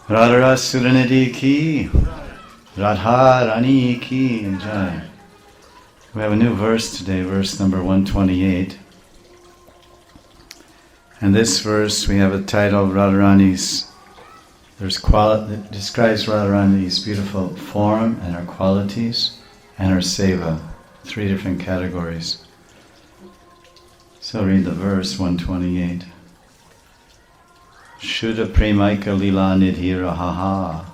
Radhas Suranidhi ki, Radha Rani ki jai. We have a new verse today, verse number 128. And this verse we have a title, Radharani's. It describes Radharani's beautiful form and her qualities and her seva, 3 different categories. So read the verse 128. Shuddha premaika lila nidhira haha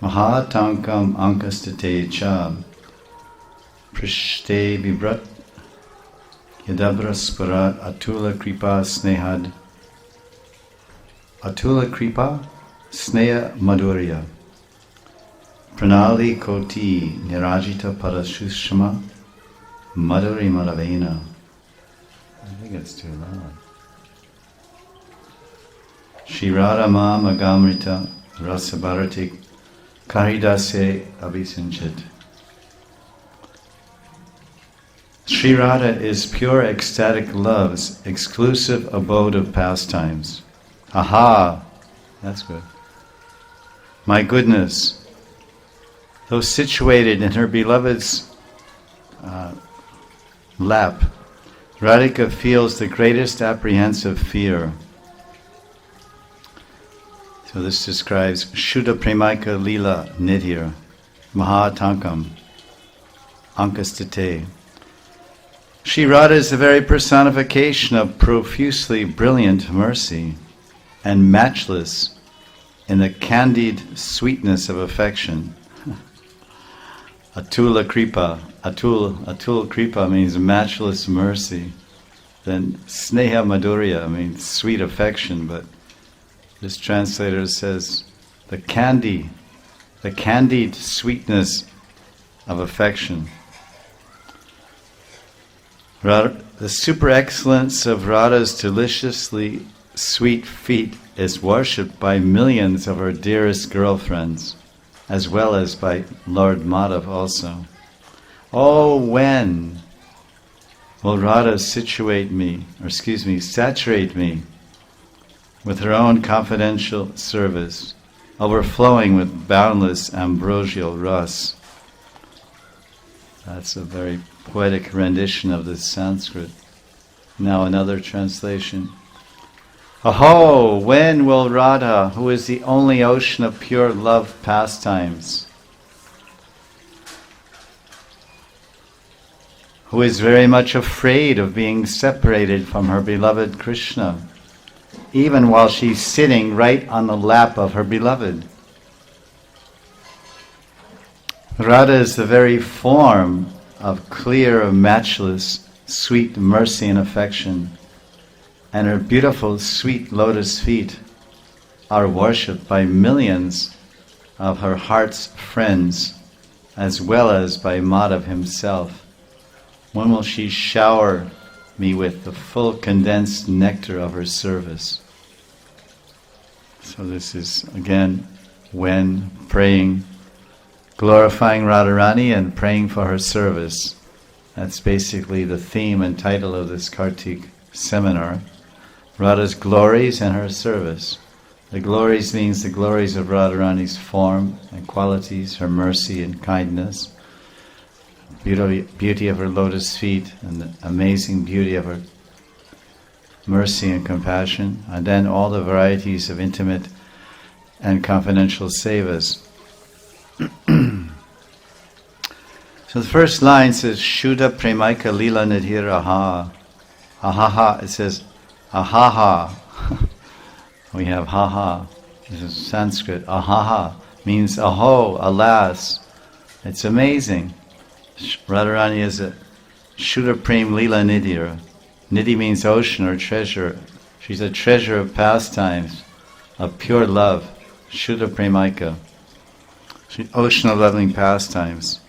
mahatankam ankastate cha prishte vibrat yadabra sparat atula kripa snehad atula kripa sneha madhurya pranali koti nirajita parashushma madhuri malavena. I think it's too loud. Shri Radha Mam Agamrita Rasabharatik Karidase Abhisanchit. Shri Radha is pure ecstatic love's exclusive abode of pastimes. Aha! That's good. My goodness! Though situated in her beloved's lap, Radhika feels the greatest apprehensive fear. So this describes Shuddha Premaika Lila Nidhir Mahatankam Ankastate. Shri Radha is the very personification of profusely brilliant mercy and matchless in the candid sweetness of affection. Atula Kripa. Atul Kripa means matchless mercy. Then Sneha Madhurya means sweet affection, but this translator says the candied sweetness of affection. The super excellence of Radha's deliciously sweet feet is worshipped by millions of her dearest girlfriends, as well as by Lord Madhav also. Oh, when will Radha saturate me with her own confidential service, overflowing with boundless ambrosial ras. That's a very poetic rendition of the Sanskrit. Now another translation. Aho, when will Radha, who is the only ocean of pure love pastimes, who is very much afraid of being separated from her beloved Krishna, even while she's sitting right on the lap of her beloved. Radha is the very form of clear, matchless, sweet mercy and affection, and her beautiful, sweet lotus feet are worshipped by millions of her heart's friends, as well as by Madhav himself. When will she shower me with the full condensed nectar of her service? So this is, again, when praying, glorifying Radharani and praying for her service. That's basically the theme and title of this Kartik seminar. Radha's glories and her service. The glories means the glories of Radharani's form and qualities, her mercy and kindness, beauty of her lotus feet, and the amazing beauty of her mercy and compassion, and then all the varieties of intimate and confidential sevas. So the first line says, Shuddha Premaika Lila Nidhir Aha. Ahaha, it says, Ahaha. We have haha. This is Sanskrit. Ahaha means aho, alas. It's amazing. Radharani is a Shuddha Prem Lila Nidhir. Nidhi means ocean or treasure. She's a treasure of pastimes, of pure love. Shuddha Premaika. She's ocean of loving pastimes.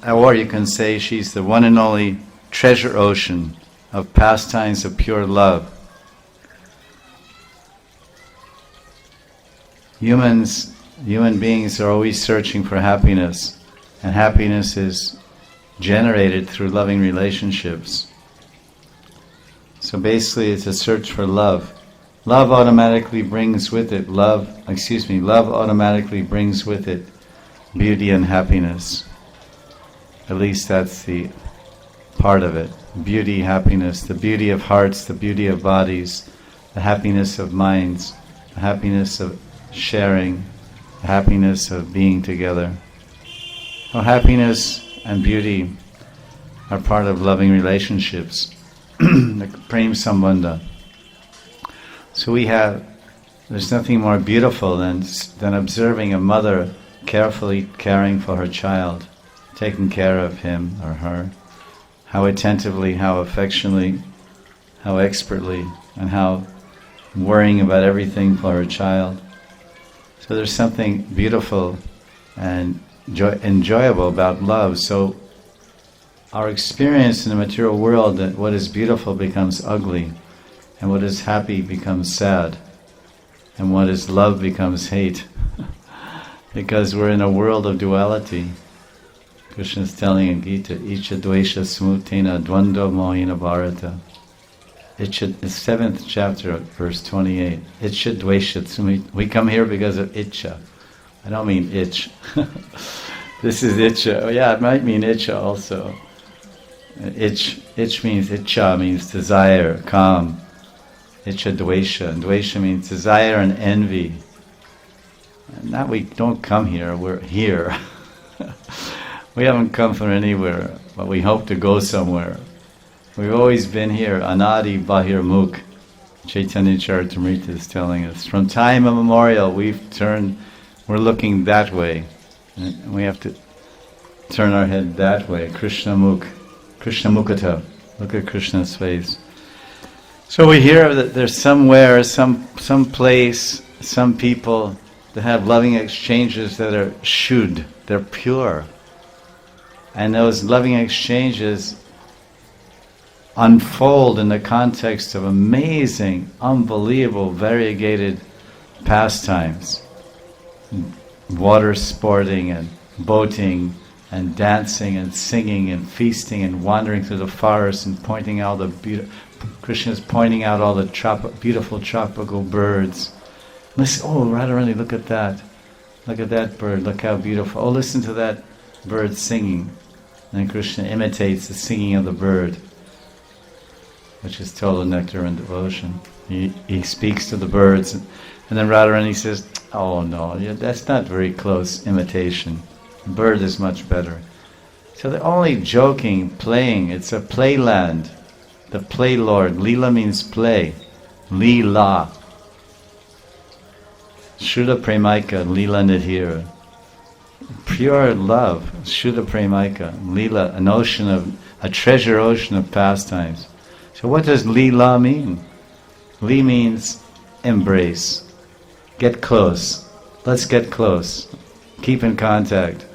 Or you can say she's the one and only treasure ocean of pastimes of pure love. Human beings are always searching for happiness, and happiness is generated through loving relationships. So basically it's a search for love. love automatically brings with it love automatically brings with it beauty and happiness. At least that's the part of it. Beauty, happiness, the beauty of hearts, the beauty of bodies, the happiness of minds, the happiness of sharing, the happiness of being together. So happiness and beauty are part of loving relationships, the prem sambandha. So there's nothing more beautiful than observing a mother carefully caring for her child, taking care of him or her, how attentively, how affectionately, how expertly, and how worrying about everything for her child. So there's something beautiful and enjoyable about love. So our experience in the material world, that what is beautiful becomes ugly, and what is happy becomes sad, and what is love becomes hate, because we're in a world of duality. Krishna is telling in Gita, Icha dvesha smutena dvanda mohina bharata. The 7th chapter, verse 28. Icha dvesha smut. We come here because of Icha. I don't mean itch. This is Icha. Oh yeah, it might mean Icha also. Itch means Icha, means desire, calm. Icha dvesha. And dvesha means desire and envy. And now we don't come here, we're here. We haven't come from anywhere, but we hope to go somewhere. We've always been here, anadi bahir mukh. Chaitanya Charitamrita is telling us. From time immemorial, we're looking that way. And we have to turn our head that way, Krishna mukh, Krishna mukhata. Look at Krishna's face. So we hear that there's somewhere, some place, some people that have loving exchanges that are shuddh, they're pure. And those loving exchanges unfold in the context of amazing, unbelievable, variegated pastimes. Water sporting and boating and dancing and singing and feasting and wandering through the forest and pointing out Krishna's pointing out all the beautiful tropical birds. Listen, oh Radharani, look at that. Look at that bird, look how beautiful. Oh, listen to that bird singing. And Krishna imitates the singing of the bird, which is total nectar and devotion. He speaks to the birds, and then Radharani says, oh no, that's not very close imitation. The bird is much better. So they're only joking, playing. It's a playland. The play lord. Lila means play. Lila. Shuddha Premaika, Lila Nidhira. Pure love, Shuddha Premaika, Lila, a treasure ocean of pastimes. So what does Lila mean? Li means embrace. Get close. Let's get close. Keep in contact.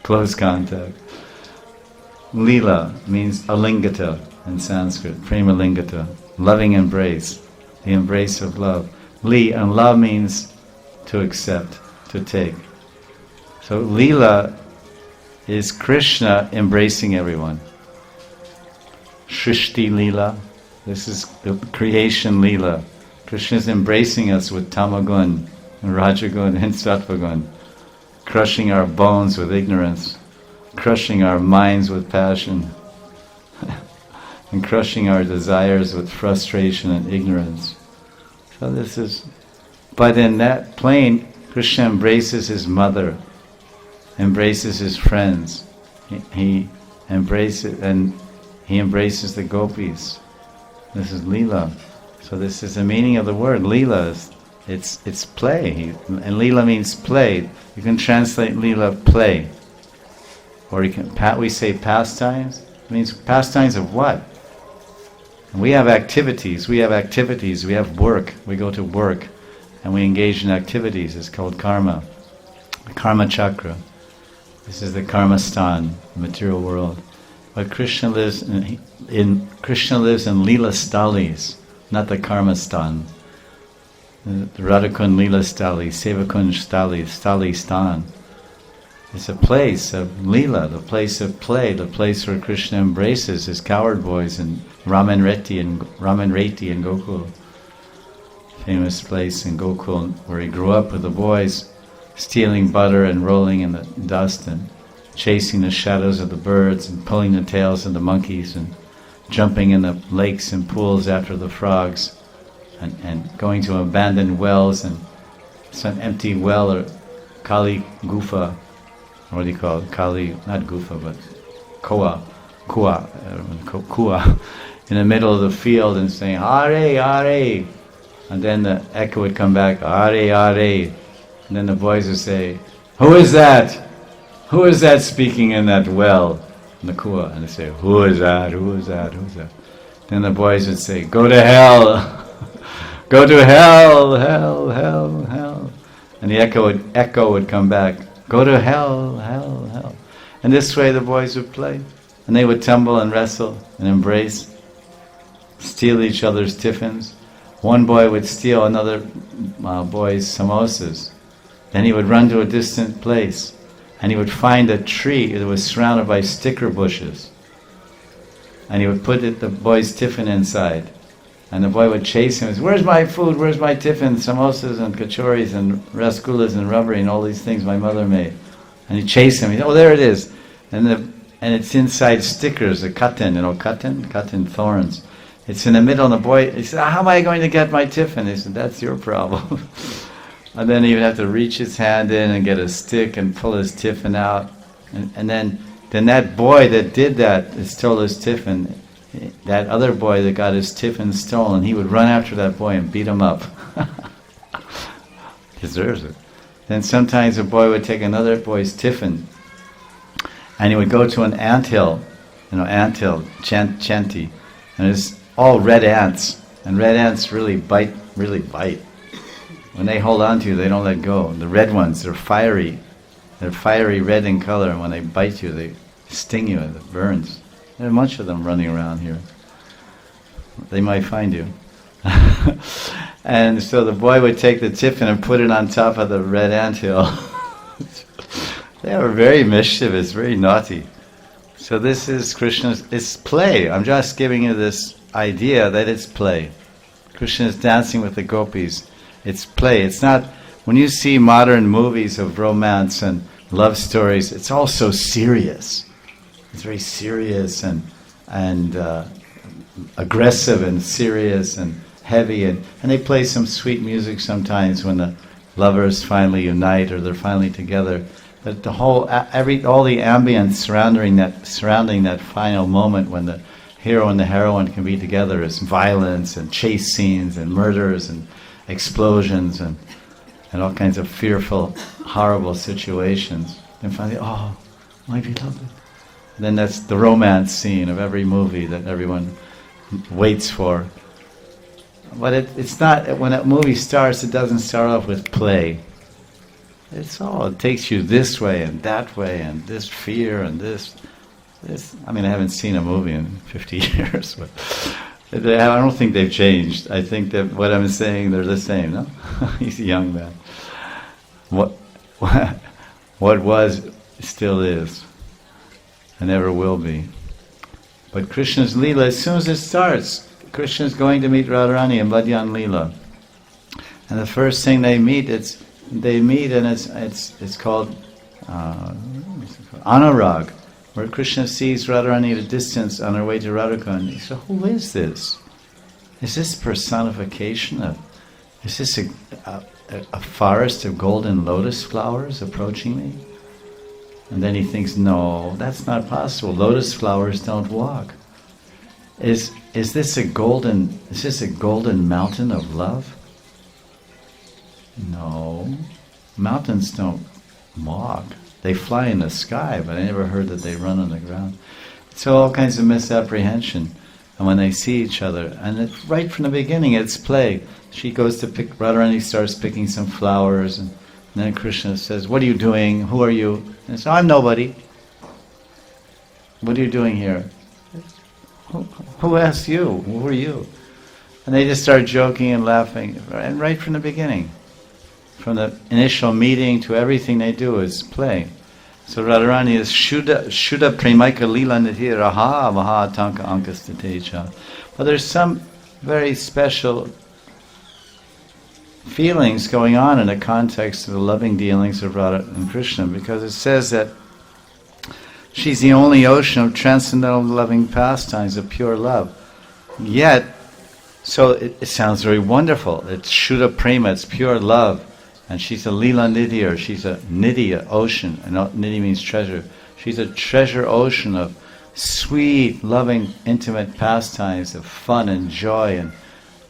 Close contact. Lila means alingata in Sanskrit, prema lingata, loving embrace, the embrace of love. Li, and love means to accept, to take. So Lila is Krishna embracing everyone. Shrishti Lila, this is the creation Lila. Krishna is embracing us with Tamagun, Rajagun and Sattvagun, crushing our bones with ignorance, crushing our minds with passion, and crushing our desires with frustration and ignorance. So this is, but in that plane, Krishna embraces his mother, embraces his friends. He embraces the gopis. This is Lila. So this is the meaning of the word Lila. It's play, and Lila means play. You can translate Lila play, or we say pastimes. It means pastimes of what? We have activities. We have work. We go to work, and we engage in activities. It's called karma, the karma chakra. This is the karma stan, the material world. But Krishna lives in Lila Stalis, not the karma stan. The Radhakund Lila Stali, Sevakund Stali, Stali Stan. It's a place of Lila, the place of play, the place where Krishna embraces his coward boys and Raman Reti and Gokul. famous place in Gokul where he grew up with the boys, stealing butter and rolling in the dust and chasing the shadows of the birds and pulling the tails of the monkeys and jumping in the lakes and pools after the frogs and going to abandoned wells and some empty well or Kali Gufa, what do you call it? Kali, not Gufa, but Kua, in the middle of the field and saying, Hare, Hare. And then the echo would come back, Hare, Hare. And then the boys would say, who is that? Who is that speaking in that well? In the Kua. And they say, who is that? Who is that? Who is that? Then the boys would say, go to hell. Go to hell, hell, hell, hell. And the echo would come back, go to hell, hell, hell. And this way the boys would play. And they would tumble and wrestle and embrace, steal each other's tiffins. One boy would steal another boy's samosas. Then he would run to a distant place and he would find a tree that was surrounded by sticker bushes. And he would put the boy's tiffin inside. And the boy would chase him and say, where's my food, where's my tiffin, samosas and kachoris and rasgullas and rubbery and all these things my mother made. And he'd chase him, he'd say, oh there it is. And it's inside stickers, a katan, katan thorns. It's in the middle and the boy, he said, how am I going to get my tiffin? He said, that's your problem. And then he would have to reach his hand in and get a stick and pull his tiffin out. And then that boy that did that stole his tiffin. That other boy that got his tiffin stolen, he would run after that boy and beat him up. Deserves it. Then sometimes a boy would take another boy's tiffin and he would go to an anthill, chanty, and it's all red ants, and red ants really bite. When they hold on to you, they don't let go. The red ones, they're fiery red in color, and when they bite you, they sting you and it burns. There are a bunch of them running around here. They might find you. And so the boy would take the tiffin and put it on top of the red anthill. They are very mischievous, very naughty. So this is Krishna's, it's play. I'm just giving you this idea that it's play. Krishna is dancing with the gopis. It's play. It's not, when you see modern movies of romance and love stories, it's all so serious. It's very serious and aggressive and serious and heavy, and they play some sweet music sometimes when the lovers finally unite or they're finally together. But the whole, all the ambience surrounding that final moment when the hero and the heroine can be together is violence and chase scenes and murders and explosions and all kinds of fearful, horrible situations. And finally, oh, my beloved. Then that's the romance scene of every movie that everyone waits for. But it's not, when a movie starts, it doesn't start off with play. It takes you this way and that way and this fear and this. I mean, I haven't seen a movie in 50 years, but I don't think they've changed. I think that what I'm saying, they're the same, no? He's a young man. What was, still is. And never will be. But Krishna's Lila, as soon as it starts, Krishna's going to meet Radharani in Bhajyan Lila. And the first thing they meet and it's called Anurag, where Krishna sees Radharani at a distance on her way to Radhakund. He says, who is this? Is this personification is this a forest of golden lotus flowers approaching me? And then he thinks, no, that's not possible. Lotus flowers don't walk. Is this a golden mountain of love? No. Mountains don't walk. They fly in the sky, but I never heard that they run on the ground. So all kinds of misapprehension. And when they see each other, and right from the beginning it's play. She goes to pick, Radharani starts picking some flowers, and then Krishna says, what are you doing? Who are you? And so I'm nobody. What are you doing here? Who asked you? Who are you? And they just start joking and laughing, and right from the beginning. From the initial meeting to everything they do is play. So Radharani is Shuddha Premaika Lila Nidhi Raha Maha Tanka Ankastatecha. But there's some very special feelings going on in the context of the loving dealings of Radha and Krishna, because it says that she's the only ocean of transcendental loving pastimes of pure love. Yet, so it sounds very wonderful. It's Shuddha Prema, it's pure love. And she's a Lila Nidhi, or she's a Nidhi, ocean. And Nidhi means treasure. She's a treasure ocean of sweet, loving, intimate pastimes of fun and joy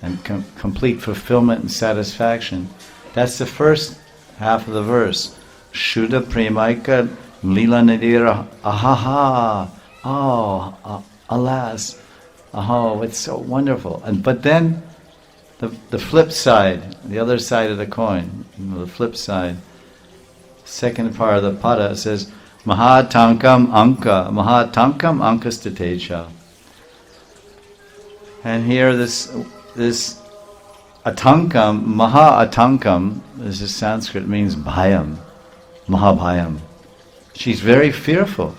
and complete fulfillment and satisfaction. That's the first half of the verse. Shuddha Premaika Lila Nidhi ahaha. Oh, alas. Oh, it's so wonderful. But then the flip side, the other side of the coin, the flip side, second part of the pada says, Mahatankam Unka, Mahatankam Ankastatecha. And here this Atankam, Maha Atankam, this is Sanskrit, means bhayam, Mahabhayam. She's very fearful.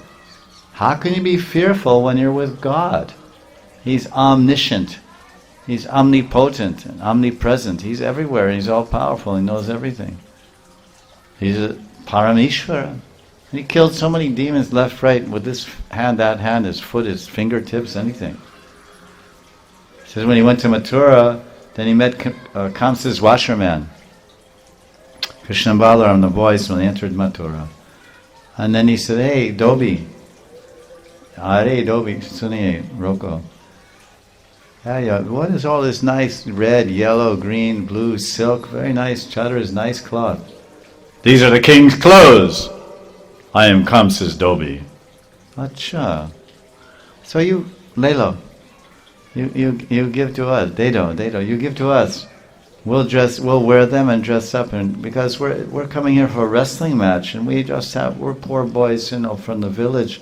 How can you be fearful when you're with God? He's omniscient. He's omnipotent and omnipresent. He's everywhere and he's all powerful. He knows everything. He's a Parameshvara. And he killed so many demons left, right, with this hand, that hand, his foot, his fingertips, anything. He says when he went to Mathura, then he met Kamsa's washerman. Krishna and Balaram, the boys, when they entered Mathura. And then he said, hey, Dobi. Are Dobi, suniye, roko. Yeah, what is all this nice red, yellow, green, blue, silk, very nice chatters, nice cloth? These are the king's clothes. I am Kamsa's Dobi. Acha. So you, Lila, you give to us. Dedo, you give to us. We'll wear them and dress up, and because we're coming here for a wrestling match, and we're poor boys, from the village.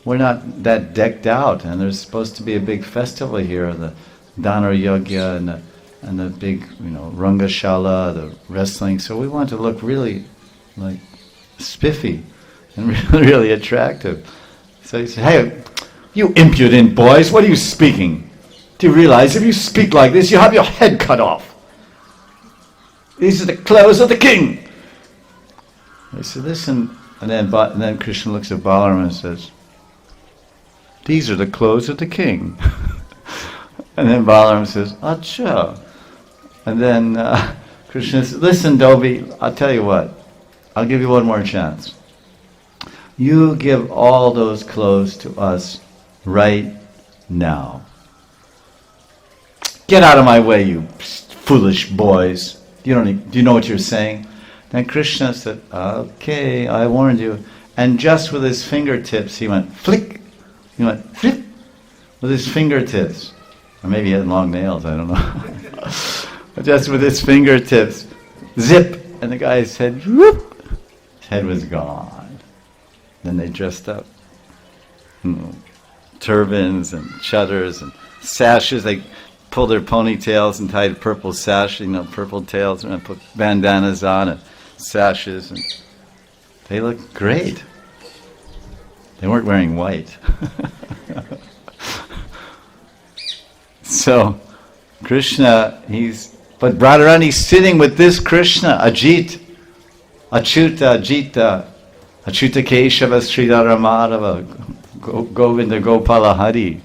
We're not that decked out, and there's supposed to be a big festival here, the Dana Yogya and the big, Rangashala, the wrestling. So we want to look really like spiffy and really attractive. So he said, hey, you impudent boys, what are you speaking? Do you realize if you speak like this, you have your head cut off? These are the clothes of the king. He said, listen, and then Krishna looks at Balaram and says, these are the clothes of the king. And then Balaram says, acha. And then Krishna says, listen, Dobi, I'll tell you what. I'll give you one more chance. You give all those clothes to us right now. Get out of my way, you foolish boys. Do you know what you're saying? Then Krishna said, okay, I warned you. And just with his fingertips, he went flick. He went flip with his fingertips. Or maybe he had long nails, I don't know. But just with his fingertips, zip, and the guy's head, whoop, his head was gone. Then they dressed up. Turbans and shutters and sashes. They pulled their ponytails and tied purple sash, purple tails, and put bandanas on and sashes. And they looked great. They weren't wearing white. So, Krishna, but Radharani's sitting with this Krishna, Ajit, Achyuta, Ajita, Achyuta Keshava, Sridhara Madhava, Govinda Gopala Hari,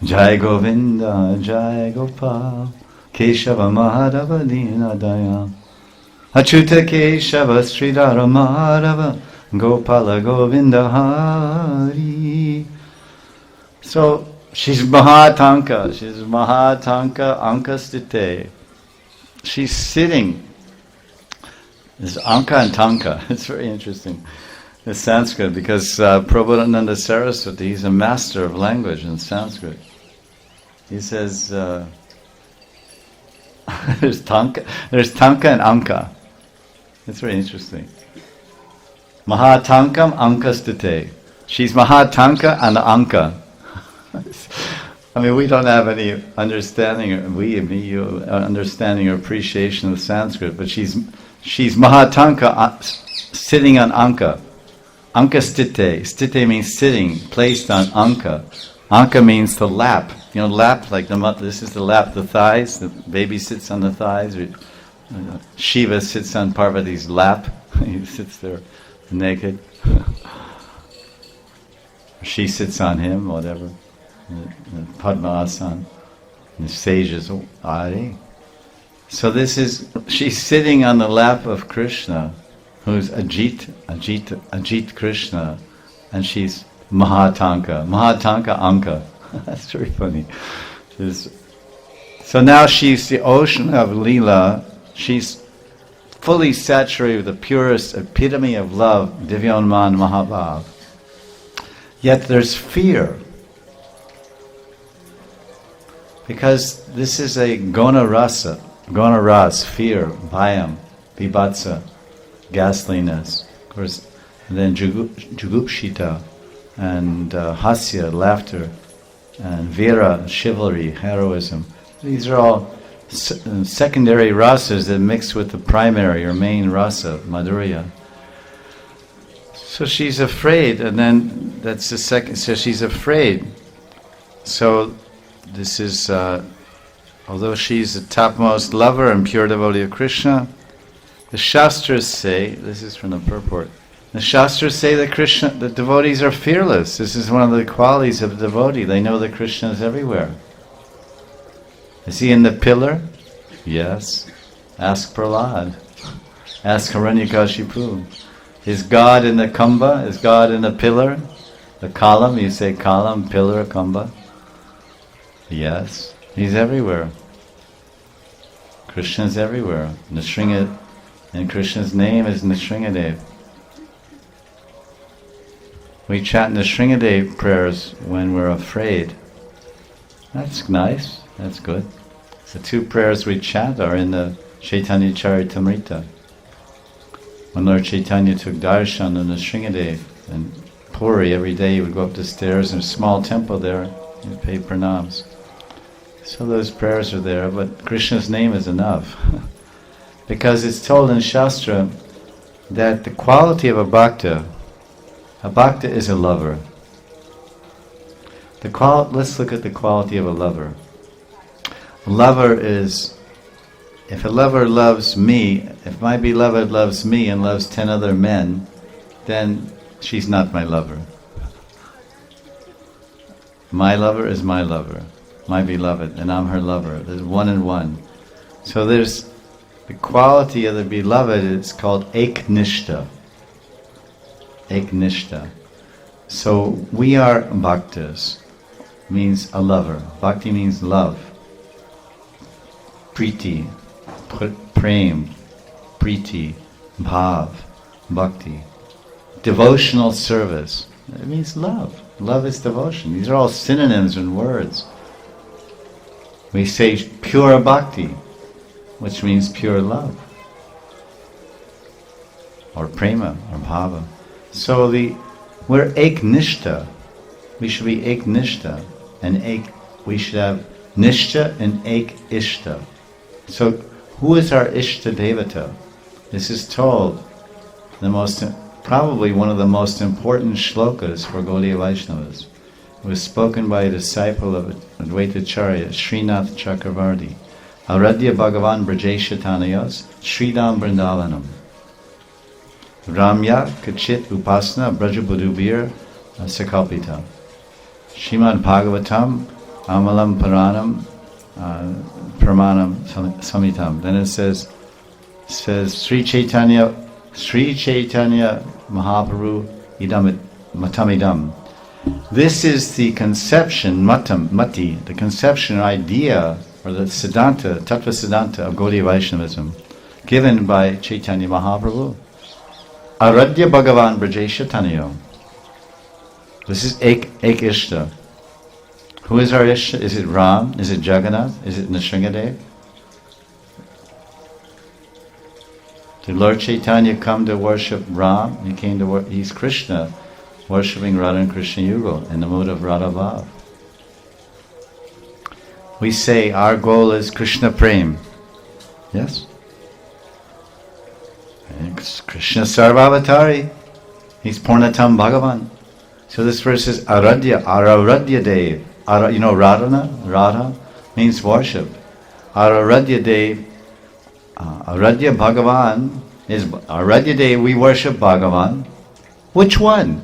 Jai Govinda, Jai Gopal, Keshava Madhava Dina Daya, Achyuta Keshava, Sridhara Madhava, Gopala Govinda Hari. So she's Mahatanka. She's Mahatanka Ankastite. She's sitting. There's Anka and Tanka. It's very interesting. It's Sanskrit because Prabhupada Saraswati, he's a master of language in Sanskrit. He says there's Tanka and Anka. It's very interesting. Mahatankam Ankastite. She's Mahatanka and Anka. I mean, we don't have any understanding, understanding or appreciation of Sanskrit, but she's Mahatanka sitting on Anka. Anka stite. Stite means sitting, placed on Anka. Anka means the lap. Lap, like this is the lap, the thighs, the baby sits on the thighs, or Shiva sits on Parvati's lap. He sits there naked. She sits on him, whatever. Padma-asana. And the sages, Ari. So she's sitting on the lap of Krishna, who's Ajit Krishna, and she's Mahatanka Unka. That's very funny. So now she's the ocean of Lila. She's fully saturated with the purest epitome of love, Divyanman Mahabhav. Yet there's fear. Because this is a gona ras, fear, bhayam, vibhatsa, ghastliness. Of course, and then jugupshita, and hasya, laughter, and vira, chivalry, heroism. These are all secondary rasas that mix with the primary or main rasa, madhurya. So she's afraid, and then that's the second. So she's afraid. So this is, although she's the topmost lover and pure devotee of Krishna, the Shastras say, this is from the purport, the Shastras say that the devotees are fearless. This is one of the qualities of a devotee. They know that Krishna is everywhere. Is he in the pillar? Yes. Ask Prahlad. Ask Hiranyakashipu. Is God in the kumbha? Is God in the pillar? The column? You say column, pillar, kumbha? Yes. He's everywhere. Krishna is everywhere. And Krishna's name is Nrsingadev. We chant Nrsingadev prayers when we're afraid. That's nice. That's good. The two prayers we chant are in the Chaitanya Charitamrita. When Lord Chaitanya took darshan on Nrsingadev and Puri, every day he would go up the stairs in a small temple there and pay pranams. So those prayers are there, but Krishna's name is enough. Because it's told in Shastra that the quality of a bhakta is a lover. Let's look at the quality of a lover. A lover is, if a lover loves me, if my beloved loves me and loves 10 other men, then she's not my lover. My lover is my lover, my beloved, and I'm her lover. There's one and one. So there's the quality of the beloved, it's called eknishta. Eknishta. So we are bhaktas, means a lover. Bhakti means love. Priti, prem, priti, bhav, bhakti. Devotional service. It means love. Love is devotion. These are all synonyms and words. We say pure bhakti, which means pure love. Or prema, or bhava. So we're eknishta. We should be eknishta. And we should have nishta and ek-ishta. So who is our Ishta Devata? This is told, probably one of the most important shlokas for Gaudiya Vaishnavas. It was spoken by a disciple of Advaitacharya, Srinath Chakravarti. Aradhya Bhagavan Brajesha Tanayas, Sridam Vrindavanam. Ramya Kachit Upasana Brajabudubir Sakalpita. Shrimad Bhagavatam Amalam Paranam Pramanam Samitam. Then it says Sri Chaitanya Mahaprabhu Idam Matamidam. This is the conception, mati, the conception or idea, or the siddhanta, tattva siddhanta of Gaudiya Vaishnavism, given by Chaitanya Mahaprabhu. Aradhya Bhagavan Brajesha Tanayo. This is Ek-ishta. Who is our Ishta? Is it Ram? Is it Jagannath? Is it Nrsingadev? Did Lord Chaitanya come to worship Ram? He's Krishna, worshipping Radha and Krishna Yugal in the mood of Radha Bhav. We say our goal is Krishna Prem. Yes? And Krishna Sarvavatari. He's Purnatam Bhagavan. So this verse is Aradhya, Araradhya Dev. Radha means worship. Araradhya Dev, Aradhya Bhagavan is Aradhya Day. We worship Bhagavan. Which one?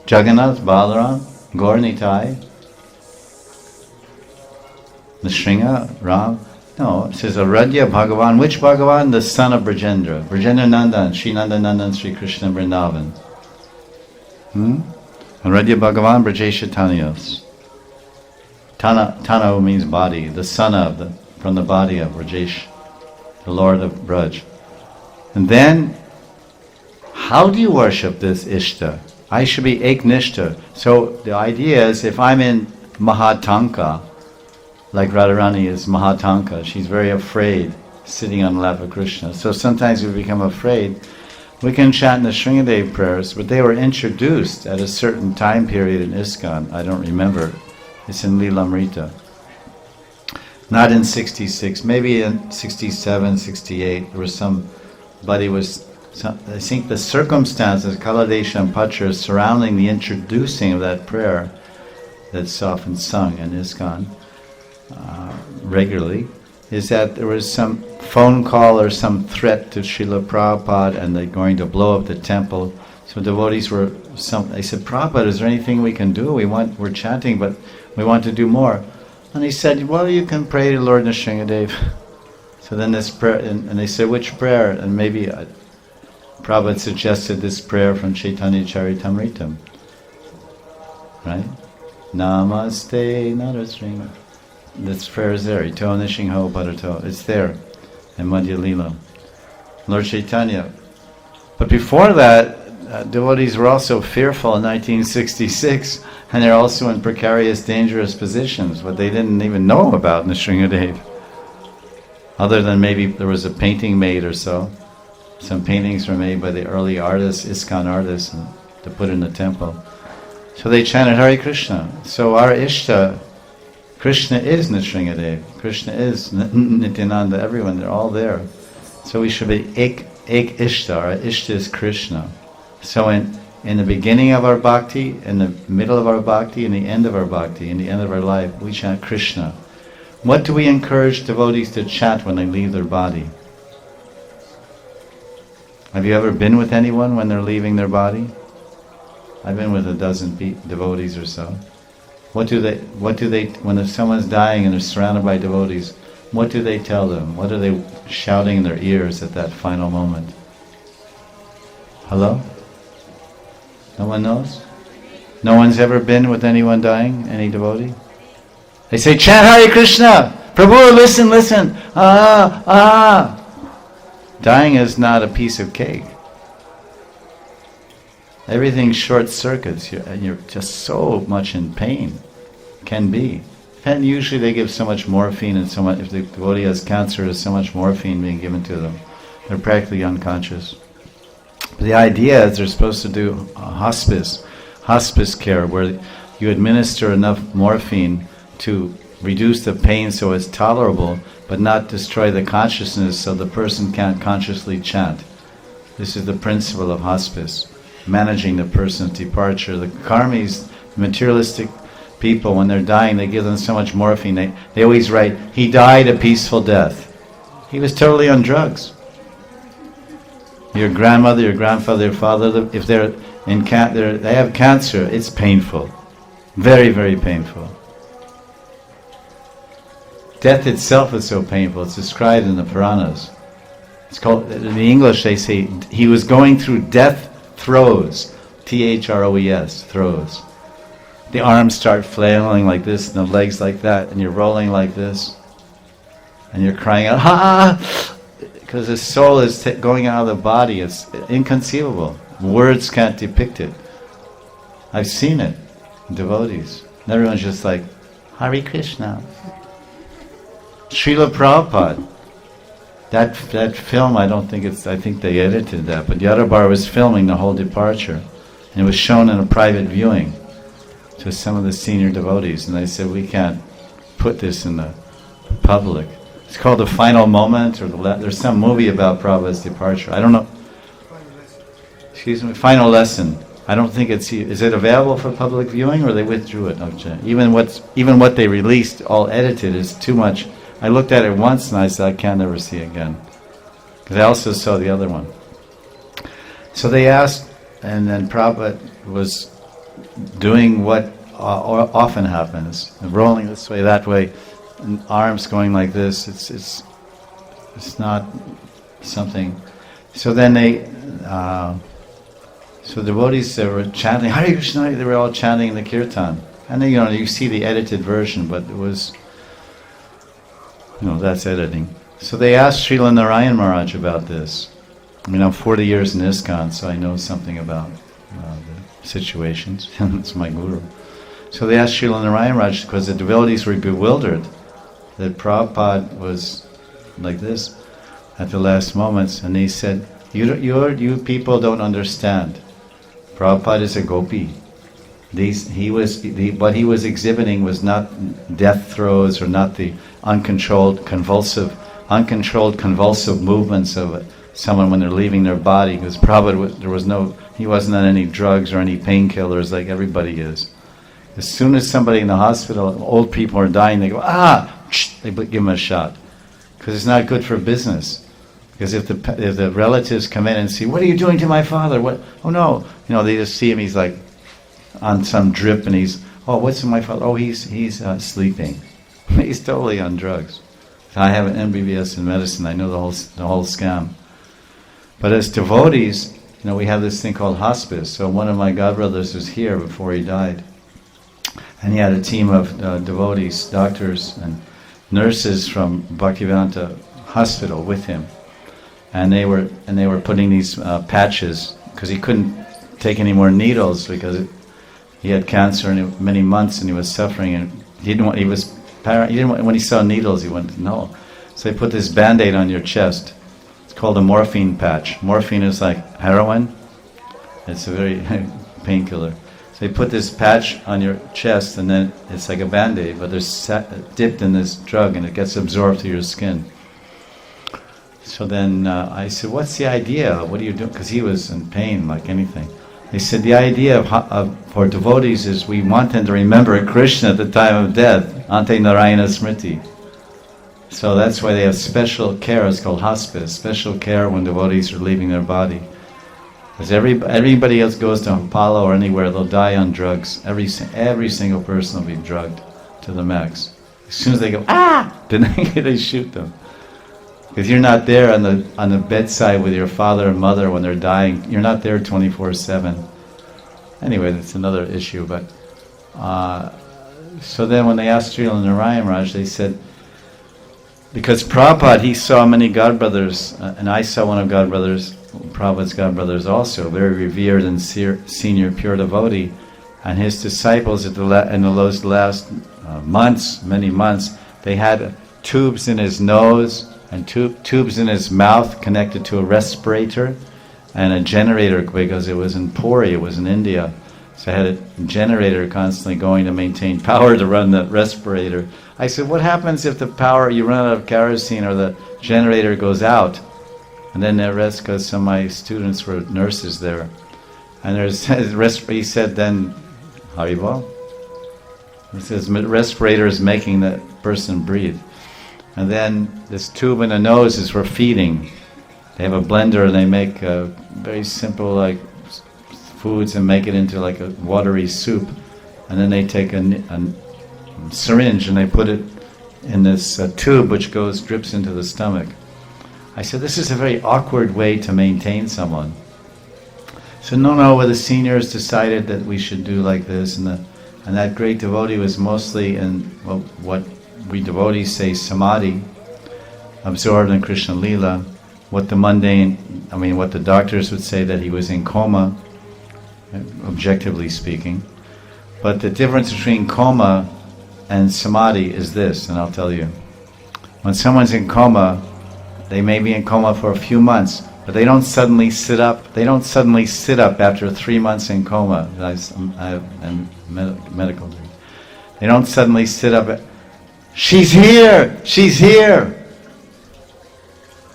Jagannath, Balaram, Gaur Nitai, Nrsimha, Ram? No, it says Aradhya Bhagavan. Which Bhagavan? The son of Brajendra. Brajendra Nandan, Sri Nandanandan, Sri Krishna Vrindavan. Aradhya Bhagavan, Brajesha Taniyos. Tano means body, the son of, from the body of Brajesh, the Lord of Braj. And then, how do you worship this Ishta? I should be Eknishta. So the idea is, if I'm in Mahatanka, like Radharani is Mahatanka, she's very afraid sitting on the lap of Krishna. So sometimes we become afraid. We can chant the Sringadev prayers, but they were introduced at a certain time period in ISKCON. I don't remember. It's in Lilamrita. Not in 66, maybe in 67, 68. There was I think the circumstances, Kaladesha and Patra, surrounding the introducing of that prayer that's often sung in ISKCON regularly, is that there was some phone call or some threat to Srila Prabhupada and they're going to blow up the temple. So devotees they said, Prabhupada, is there anything we can do? We're chanting, but we want to do more. And he said, well, you can pray to Lord Nrsimhadev. So then this prayer, and they said, which prayer? And maybe Prabhupada suggested this prayer from Chaitanya Charitamrita. Right? Namaste Narasringa. This prayer is there. Ito Nishingho Bharato. It's there in Madhya Lila. Lord Chaitanya. But before that, devotees were also fearful in 1966, and they're also in precarious, dangerous positions, but they didn't even know about Nrsimhadev. Other than maybe there was a painting made or so. Some paintings were made by the early artists, ISKCON artists, to put in the temple. So they chanted Hare Krishna. So our Ishta, Krishna is Nrsimhadev. Krishna is Nityananda, everyone, they're all there. So we should be Ek Ishta. Our Ishta is Krishna. So in the beginning of our bhakti, in the middle of our bhakti, in the end of our bhakti, in the end of our life, we chant Krishna. What do we encourage devotees to chant when they leave their body? Have you ever been with anyone when they're leaving their body? I've been with a dozen devotees or so. What do they, when someone's dying and they're surrounded by devotees, what do they tell them? What are they shouting in their ears at that final moment? Hello? No one knows? No one's ever been with anyone dying? Any devotee? They say, chant Hare Krishna! Prabhu, listen! Dying is not a piece of cake. Everything short circuits, and you're just so much in pain. Can be. And usually they give so much morphine, and so much, if the devotee has cancer, there's so much morphine being given to them. They're practically unconscious. But the idea is they're supposed to do hospice care, where you administer enough morphine to reduce the pain so it's tolerable, but not destroy the consciousness so the person can't consciously chant. This is the principle of hospice, managing the person's departure. The karmis, materialistic people, when they're dying, they give them so much morphine, they always write, he died a peaceful death. He was totally on drugs. Your grandmother, your grandfather, your father, if they have cancer, it's painful. Very, very painful. Death itself is so painful. It's described in the Puranas. It's called, in the English they say, he was going through death throes. Throes, throes. The arms start flailing like this, and the legs like that, and you're rolling like this. And you're crying out, ha! Because the soul is going out of the body. It's inconceivable. Words can't depict it. I've seen it in devotees. And everyone's just like, Hare Krishna. Srila Prabhupada, that film, I think they edited that, but Yadabar was filming the whole departure, and it was shown in a private viewing to some of the senior devotees, and they said, we can't put this in the public. It's called The Final Moment, or there's some movie about Prabhupada's departure. I don't know. Excuse me, Final Lesson. I don't think is it available for public viewing, or they withdrew it? Okay. Even what they released, all edited, is too much. I looked at it once and I said, I can't ever see it again. because I also saw the other one. So they asked, and then Prabhupada was doing what often happens, rolling this way, that way, and arms going like this. It's not something. So then so devotees were chanting Hare Krishna. They were all chanting the kirtan, and then you see the edited version, but it was that's editing. So they asked Srila Narayan Maharaj about this. I mean, I'm 40 years in ISKCON, so I know something about the situations. It's my guru. So they asked Srila Narayan Maharaj, because the devotees were bewildered that Prabhupada was like this at the last moments, and he said, you people don't understand. Prabhupada is a gopi. What he was exhibiting was not death throes or not the uncontrolled convulsive movements of someone when they're leaving their body. Because Prabhupada, he wasn't on any drugs or any painkillers like everybody is. As soon as somebody in the hospital, old people are dying, they go, they give them a shot. Because it's not good for business. Because if the relatives come in and see, what are you doing to my father? What? Oh no. They just see him, he's like on some drip, and what's my father? Oh, he's sleeping. He's totally on drugs. I have an MBBS in medicine, I know the whole scam. But as devotees, we have this thing called hospice. So one of my godbrothers was here before he died. And he had a team of devotees, doctors and nurses from Bhaktivedanta Hospital with him. And they were putting these patches, because he couldn't take any more needles because he had cancer in many months and he was suffering, and when he saw needles he went, no. So they put this Band-Aid on your chest. It's called a morphine patch. Morphine is like heroin. It's a very painkiller. So they put this patch on your chest, and then it's like a Band-Aid, but they're dipped in this drug and it gets absorbed through your skin. So then I said, what's the idea? What are you doing? Because he was in pain like anything. They said the idea for devotees is we want them to remember Krishna at the time of death, Ante Narayana Smriti. So that's why they have special care. It's called hospice, special care when devotees are leaving their body. Because everybody else goes to Apollo or anywhere, they'll die on drugs. Every single person will be drugged to the max. As soon as they go, then they shoot them. Because you're not there on the bedside with your father and mother when they're dying. You're not there 24/7. Anyway, that's another issue. But so then when they asked Srila Narayan Maharaj, they said, because Prabhupada, he saw many godbrothers, and I saw one of Prabhupada's godbrothers also, very revered and senior pure devotee, and his disciples in those last many months, they had tubes in his nose and tubes in his mouth connected to a respirator and a generator, because it was in Puri, it was in India. So I had a generator constantly going to maintain power to run the respirator. I said, what happens if the power, you run out of kerosene or the generator goes out? And then the rest, because some of my students were nurses there. And he said then, Haribol? He says, respirator is making the person breathe. And then this tube in the nose is for feeding. They have a blender and they make very simple foods and make it into like a watery soup. And then they take a syringe and they put it in this tube which drips into the stomach. I said, this is a very awkward way to maintain someone. So no, the seniors decided that we should do like this, and that great devotee was mostly in what we devotees say Samadhi, absorbed in Krishna Lila. What the doctors would say that he was in coma, objectively speaking. But the difference between coma and Samadhi is this, and I'll tell you. When someone's in coma, they may be in coma for a few months, but they don't suddenly sit up. They don't suddenly sit up after 3 months in coma. I have medical. They don't suddenly sit up. She's here! She's here!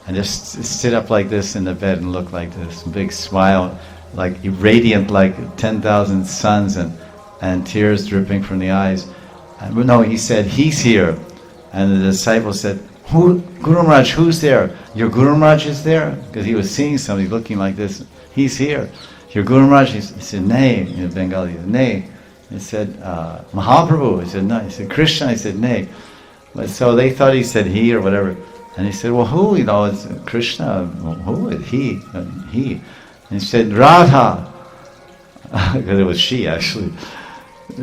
And just sit up like this in the bed and look like this. Big smile, like radiant like 10,000 suns and tears dripping from the eyes. No, he said, he's here. And the disciple said, Who, Guru Maharaj, who's there? Your Guru Maharaj is there? Because he was seeing somebody looking like this. He's here. Your Guru Maharaj, he said, nay, in Bengali, he said, nay. He said, Mahaprabhu. He said, no. He said, Krishna. He said, nay. But so they thought he said he or whatever. And he said, well, who? You know, it's Krishna. Well, who is he? He. And he said, Radha. Because it was she, actually.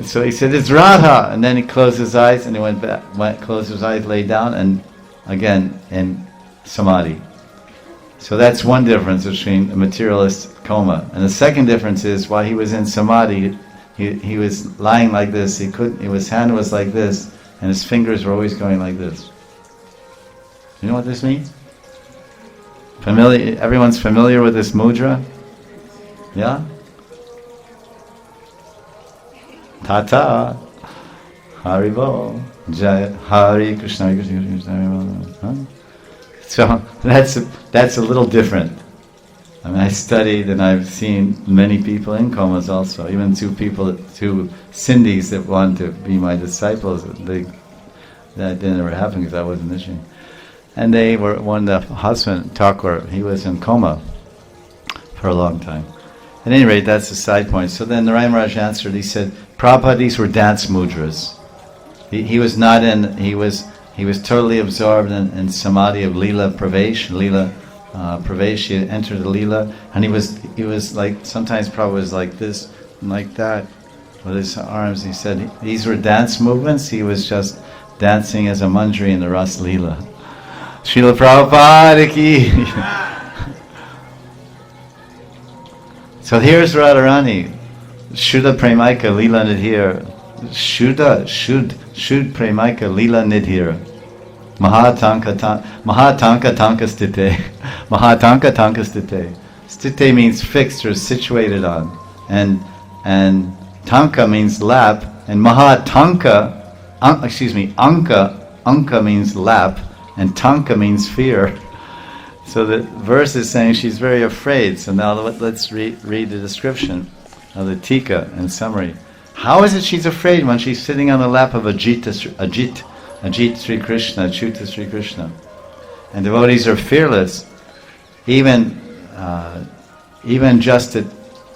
So he said, it's Radha. And then he closed his eyes and he went back, closed his eyes, lay down, and again in Samadhi. So that's one difference between a materialist coma. And the second difference is, while he was in Samadhi, he was lying like this. He couldn't. His hand was like this, and his fingers were always going like this. You know what this means? Familiar? Everyone's familiar with this mudra? Yeah? Tata, Haribo, Jai, Hari Krishna, Hari Krishna, Krishna, Haribo. Huh? So that's a little different. I mean, I studied and I've seen many people in comas also, even two Sindhis that wanted to be my disciples. That didn't ever happen because I wasn't listening. And they were, the husband, Thakur, he was in coma for a long time. At any rate, that's a side point. So then Narayan Maharaj answered, he said, Prabhupada, these were dance mudras. He was not in, he was totally absorbed in Samadhi of Lila Pravesh, he entered the Lila, and he was like, sometimes Prabhupada was like this, and like that, with his arms. He said, these were dance movements, he was just dancing as a manjari in the Ras Lila. Srila Prabhupada ki. So here's Radharani, Shuddha Premaika Lila Nidhir, Shuddha Premaika Lila Nidhir, Mahatanka Tanka Stite, Mahatanka Tanka Stite. Stite means fixed or situated on, and Tanka means lap, and Mahatanka, Unka means lap, and Tanka means fear. So the verse is saying she's very afraid. So now let's read the description of the Tika in summary. How is it she's afraid when she's sitting on the lap of Ajit Sri Krishna, Achyuta Sri Krishna? And devotees are fearless. Even just an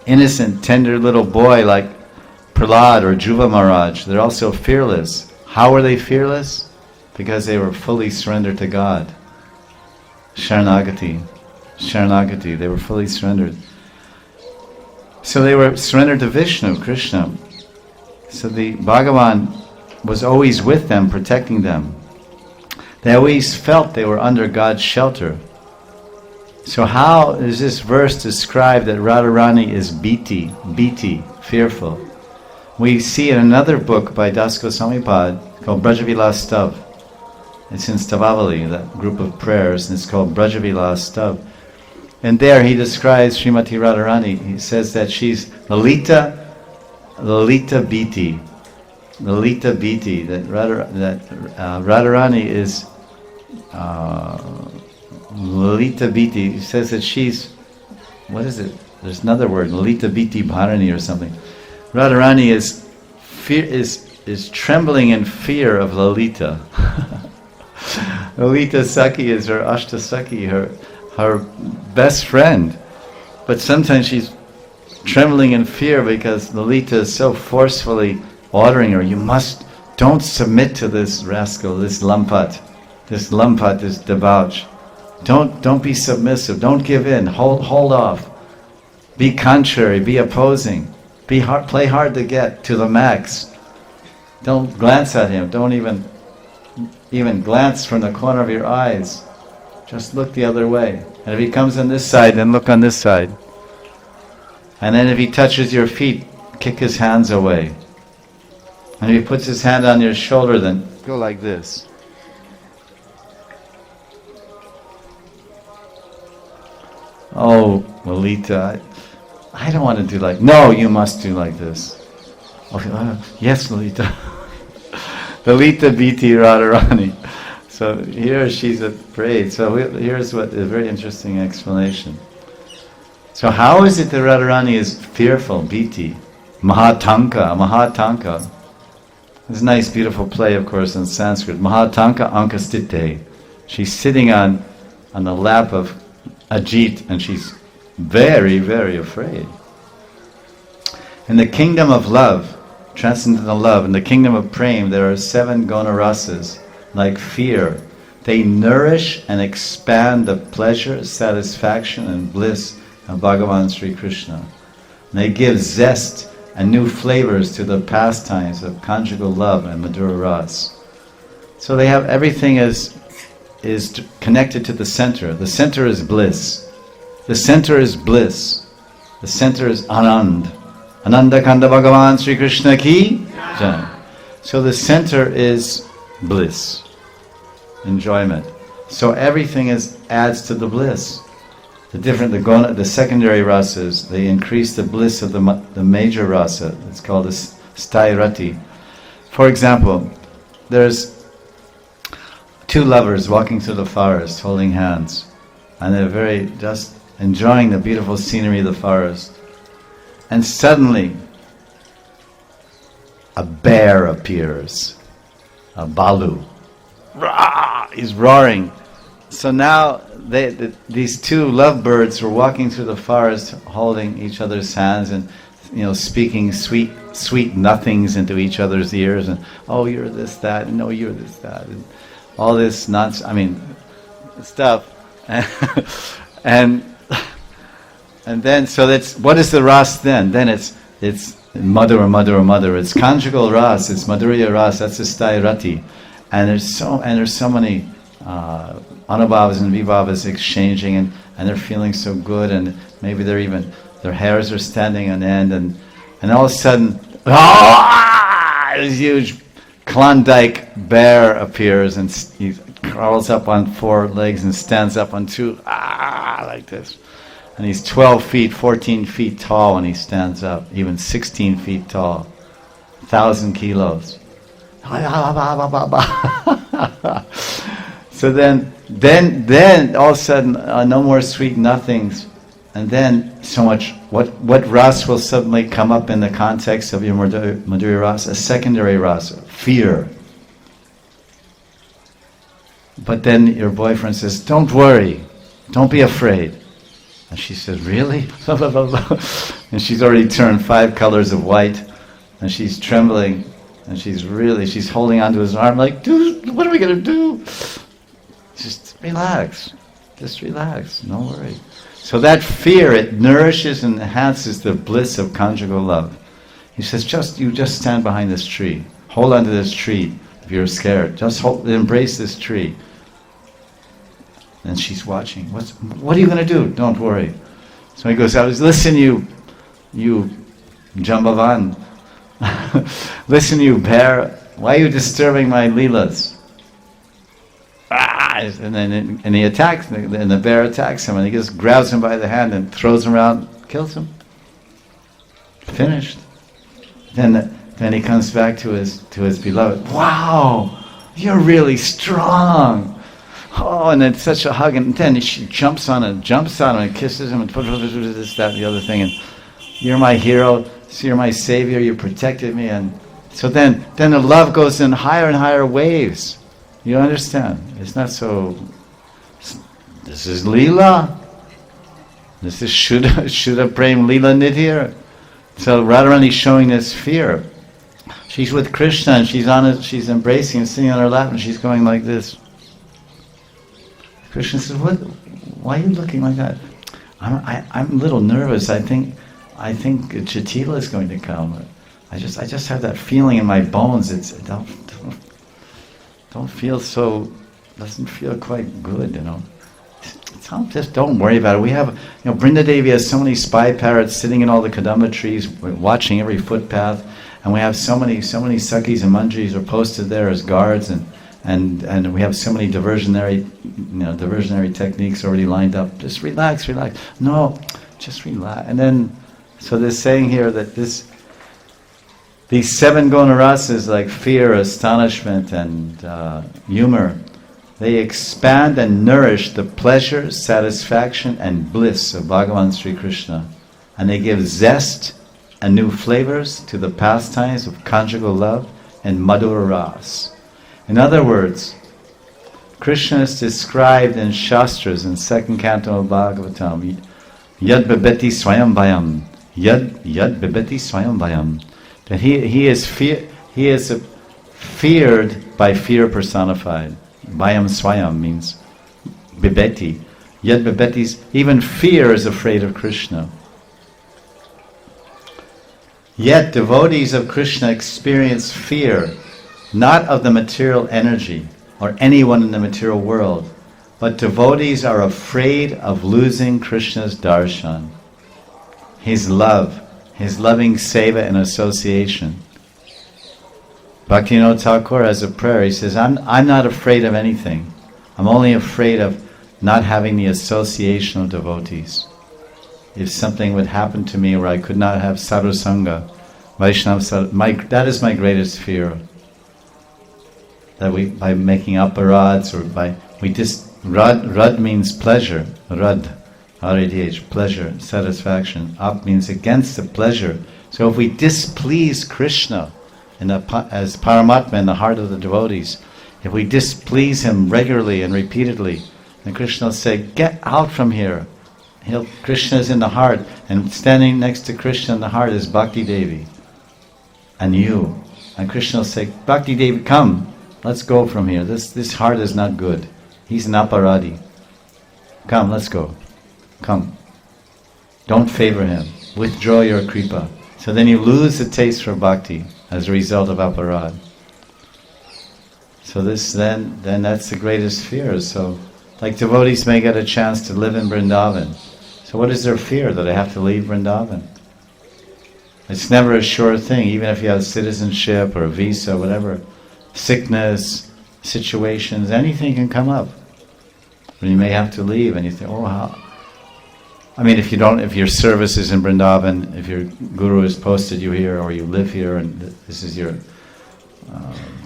innocent, tender little boy like Prahlad or Dhruva Maharaj, they're also fearless. How were they fearless? Because they were fully surrendered to God. Sharanagati, they were fully surrendered. So they were surrendered to Vishnu, Krishna. So the Bhagavan was always with them, protecting them. They always felt they were under God's shelter. So how does this verse describe that Radharani is biti, fearful? We see in another book by Das Goswami Pad called Brajavilas Stav. It's in Stavavali, that group of prayers, and it's called Brajavilas Stav. And there he describes Srimati Radharani. He says that she's Lalita Biti. Lalita Biti, that Radharani is Lalita Biti. He says that she's, what is it? There's another word, Lalita Biti Bharani or something. Radharani is trembling in fear of Lalita. Lalita Sakhi is her Ashta Sakhi, her best friend. But sometimes she's trembling in fear because Lalita is so forcefully ordering her, don't submit to this rascal, this lampat, this debauch. Don't be submissive, don't give in, hold off. Be contrary, be opposing. Play hard to get to the max. Don't glance at him, don't even glance from the corner of your eyes. Just look the other way. And if he comes on this side, then look on this side. And then if he touches your feet, kick his hands away. And if he puts his hand on your shoulder, then go like this. Oh, Lalita, I don't want to do like, no, you must do like this. Okay, yes, Lalita. Lalita Biti Radharani. So here she's afraid. So here's a very interesting explanation. So how is it that Radharani is fearful, Biti? Mahatanka. There's a nice beautiful play, of course, in Sanskrit. Mahatanka Ankastite. She's sitting on the lap of Ajit, and she's very, very afraid. In the kingdom of love, transcendental love, in the kingdom of prema, there are 7 guna rasas, like fear. They nourish and expand the pleasure, satisfaction, and bliss of Bhagavan Sri Krishna. And they give zest and new flavors to the pastimes of conjugal love and Madhura Ras. So they have everything is connected to the center. The center is bliss. The center is bliss. The center is Anand. Ananda Kanda Bhagavan Sri Krishna ki Jai. So the center is bliss, enjoyment. So everything adds to the bliss. The secondary rasas, they increase the bliss of the major rasa. It's called a sthairati. For example, there's 2 lovers walking through the forest holding hands, and they're very just enjoying the beautiful scenery of the forest. And suddenly a bear appears, a balu. Rah! He's roaring. So now these 2 lovebirds were walking through the forest holding each other's hands and speaking sweet nothings into each other's ears, and oh, you're this, that, and no, you're this, that, and all this nonsense, stuff. And then, so that's, what is the ras then? Then it's Madhura. It's conjugal ras, it's Madhurya ras, that's the sthairati. And there's so many anubhavas and vibhavas exchanging, and they're feeling so good, and maybe their hairs are standing on end, and all of a sudden, this huge Klondike bear appears, and he crawls up on 4 legs and stands up on 2, like this. And he's 12 feet, 14 feet tall when he stands up, even 16 feet tall, 1,000 kilos. So then all of a sudden, no more sweet nothings, and then so much. What ras will suddenly come up in the context of your Madhurya ras? A secondary ras, fear. But then your boyfriend says, "Don't worry, don't be afraid." And she says, "Really?" And she's already turned 5 colors of white, and she's trembling, and she's holding onto his arm like, "Dude, what are we going to do?" Just relax, no worry. So that fear, it nourishes and enhances the bliss of conjugal love. He says, you just stand behind this tree. Hold onto this tree if you're scared. Just embrace this tree. And she's watching. What are you going to do? Don't worry. So he goes, listen, you Jambavan. Listen, you bear. Why are you disturbing my Lilas? And he attacks, and the bear attacks him, and he just grabs him by the hand and throws him around, kills him. Finished. Then he comes back to his beloved. Wow, you're really strong. Oh, and it's such a hug, and then she jumps on him and kisses him, and this, that, and the other thing, and you're my hero, so you're my savior, you protected me, and so then the love goes in higher and higher waves. You understand? It's not so. This is Lila. This is Shuddha Prem Lila Nidhir. So Radharani's showing this fear. She's with Krishna, and she's embracing and sitting on her lap, and she's going like this. Krishna says, "What? Why are you looking like that?" I'm a little nervous. I think Chatila is going to come. I just have that feeling in my bones. Don't feel so. Doesn't feel quite good, Just don't worry about it. We have, Brinda Devi has so many spy parrots sitting in all the kadamba trees, watching every footpath, and we have so many sakis and manjaris are posted there as guards, and we have so many diversionary techniques already lined up. Just relax. No, just relax. And then, so they're saying here that these 7 guna rasas, like fear, astonishment, and humor, they expand and nourish the pleasure, satisfaction, and bliss of Bhagavan Sri Krishna, and they give zest and new flavors to the pastimes of conjugal love and Madhura Ras. In other words, Krishna is described in Shastras in second canto of Bhagavatam. Yad bibeti swayam bhayam. Yad bibeti swayam bhayam. That he is feared by fear personified. Bhayam swayam means bibeti. Yad bibeti, even fear is afraid of Krishna. Yet devotees of Krishna experience fear, not of the material energy or anyone in the material world, but devotees are afraid of losing Krishna's darshan, his love, his loving seva and association. Bhaktivinoda Thakur has a prayer. He says, I'm not afraid of anything. I'm only afraid of not having the association of devotees. If something would happen to me where I could not have sadhu sangha, Vaishnava sadhu, that is my greatest fear. That we, by making aparads or rad means pleasure, rad, R-A-D-H, pleasure, satisfaction. Ap means against the pleasure. So if we displease Krishna as Paramatma in the heart of the devotees, if we displease him regularly and repeatedly, then Krishna will say, get out from here. Krishna is in the heart, and standing next to Krishna in the heart is Bhakti Devi. And you. And Krishna will say, Bhakti Devi, come, let's go from here. This heart is not good. He's an aparadi. Come, let's go. Come. Don't favor him. Withdraw your kripa. So then you lose the taste for bhakti as a result of aparad. So this then that's the greatest fear. So like devotees may get a chance to live in Vrindavan. So what is their fear? That they have to leave Vrindavan? It's never a sure thing, even if you have citizenship or a visa, whatever. Sickness, situations, anything can come up. And you may have to leave, and you think, oh, how? I mean, if your service is in Vrindavan, if your guru has posted you here, or you live here, and this is your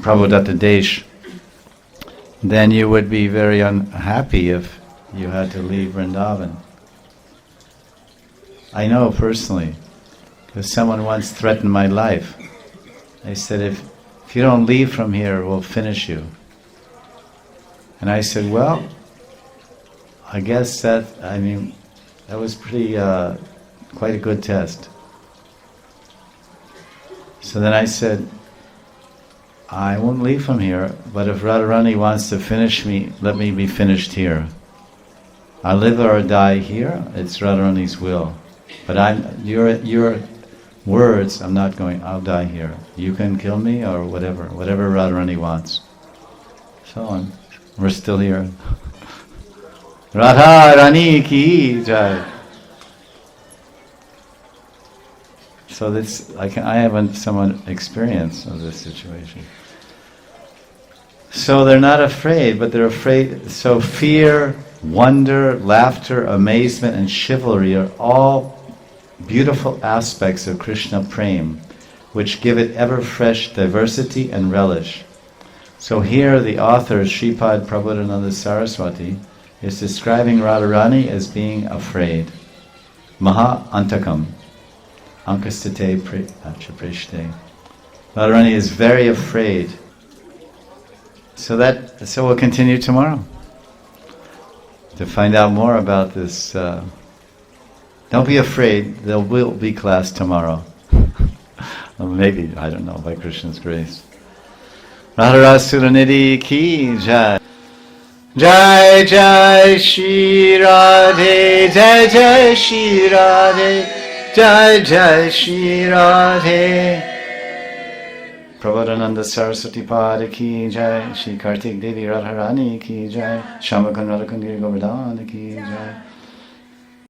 Prabhudatta Desh, then you would be very unhappy if you had to leave Vrindavan. I know personally, because someone once threatened my life. They said, if you don't leave from here, we'll finish you. And I said, well, I guess that was pretty, quite a good test. So then I said, I won't leave from here, but if Radharani wants to finish me, let me be finished here. I live or die here, it's Radharani's will. But your words, I'm not going, I'll die here. You can kill me or whatever Radharani wants. So on. We're still here. Radha Rani ki jai. So this, I haven't someone experience of this situation. So they're not afraid, but they're afraid. So fear, wonder, laughter, amazement, and chivalry are all beautiful aspects of Krishna Prem, which give it ever fresh diversity and relish. So here the author, Sripad Prabodhananda Saraswati, is describing Radharani as being afraid. Maha Antakam. Ankastate Prishte. Radharani is very afraid. So we'll continue tomorrow to find out more about this. Don't be afraid, there will be class tomorrow. Or maybe, I don't know, by Krishna's grace. Radharasuranidhi ki jai. Jai Jai Shri Radhe, Jai Jai Shri Radhe, Jai Jai Shri Radhe. Prabodhananda Saraswati Pada ki jai, Shri Kartik Devi Radharani ki jai, Shyamakun Radhakun Giri Govardhana ki jai.